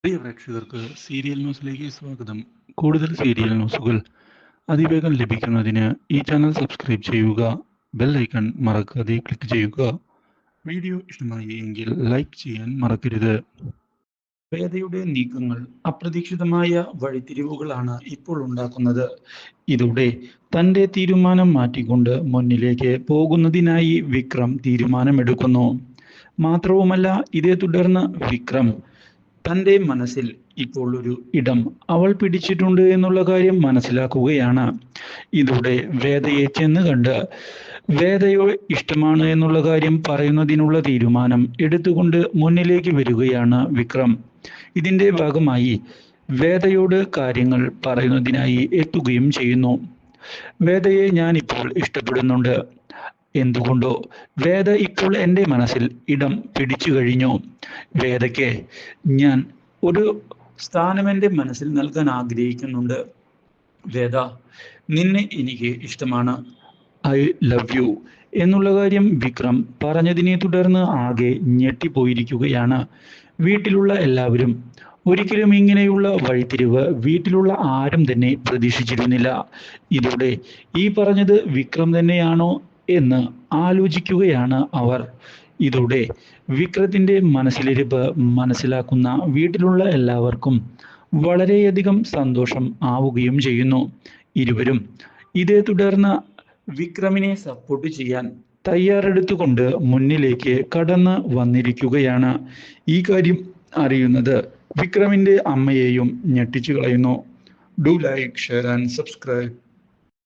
പ്രിയ പ്രേക്ഷകർക്ക് സീരിയൽ ന്യൂസിലേക്ക് സ്വാഗതം. കൂടുതൽ സീരിയൽ ന്യൂസുകൾ അതിവേഗം ലഭിക്കുന്നതിന് ഈ ചാനൽ സബ്സ്ക്രൈബ് ചെയ്യുക. ബെൽ ഐക്കൺ മറക്കാതെ ക്ലിക്ക് ചെയ്യുക. വീഡിയോ ഇഷ്ടമായി എങ്കിൽ ലൈക്ക് ചെയ്യാൻ മറക്കരുത്. വേദയുടെ നീക്കങ്ങൾ അപ്രതീക്ഷിതമായ വഴിത്തിരിവുകളാണ് ഇപ്പോൾ ഉണ്ടാക്കുന്നത്. ഇതോടെ തന്റെ തീരുമാനം മാറ്റിക്കൊണ്ട് മുന്നിലേക്ക് പോകുന്നതിനായി വിക്രം തീരുമാനമെടുക്കുന്നു. മാത്രവുമല്ല, ഇതേ തുടർന്ന് വിക്രം തൻ്റെ മനസ്സിൽ ഇപ്പോൾ ഒരു ഇടം അവൾ പിടിച്ചിട്ടുണ്ട് എന്നുള്ള കാര്യം മനസ്സിലാക്കുകയാണ്. ഇതോടെ വേദയെ ചെന്ന് കണ്ട് വേദയോ ഇഷ്ടമാണ് എന്നുള്ള കാര്യം പറയുന്നതിനുള്ള തീരുമാനം എടുത്തുകൊണ്ട് മുന്നിലേക്ക് വരികയാണ് വിക്രം. ഇതിന്റെ ഭാഗമായി വേദയോട് കാര്യങ്ങൾ പറയുന്നതിനായി എത്തുകയും ചെയ്യുന്നു. വേദയെ ഞാൻ ഇപ്പോൾ ഇഷ്ടപ്പെടുന്നുണ്ട്. എന്തുകൊണ്ടോ വേദ ഇപ്പോൾ എൻ്റെ മനസ്സിൽ ഇടം പിടിച്ചു കഴിഞ്ഞു. വേദയ്ക്ക് ഞാൻ ഒരു സ്ഥാനം എൻ്റെ മനസ്സിൽ നൽകാൻ ആഗ്രഹിക്കുന്നുണ്ട്. വേദ, നിന്നെ എനിക്ക് ഇഷ്ടമാണ്. ഐ ലവ് യു എന്നുള്ള കാര്യം വിക്രം പറഞ്ഞതിനെ തുടർന്ന് ആകെ ഞെട്ടിപ്പോയിരിക്കുകയാണ് വീട്ടിലുള്ള എല്ലാവരും. ഒരിക്കലും ഇങ്ങനെയുള്ള വഴിത്തിരിവ് വീട്ടിലുള്ള ആരും തന്നെ പ്രതീക്ഷിച്ചിരുന്നില്ല. ഇതോടെ ഈ പറഞ്ഞത് വിക്രം തന്നെയാണോ എന്ന് ആലോചിക്കുകയാണ് അവർ. ഇതോടെ വിക്രത്തിന്റെ മനസ്സിലിരിപ്പ് മനസ്സിലാക്കുന്ന വീട്ടിലുള്ള എല്ലാവർക്കും വളരെയധികം സന്തോഷം ആവുകയും ചെയ്യുന്നു. ഇരുവരും ഇതേ തുടർന്ന് വിക്രമിനെ സപ്പോർട്ട് ചെയ്യാൻ തയ്യാറെടുത്തുകൊണ്ട് മുന്നിലേക്ക് കടന്ന് വന്നിരിക്കുകയാണ്. ഈ കാര്യം അറിയുന്നത് വിക്രമിന്റെ അമ്മയെയും ഞെട്ടിച്ചു കളയുന്നു. Do like, share and subscribe.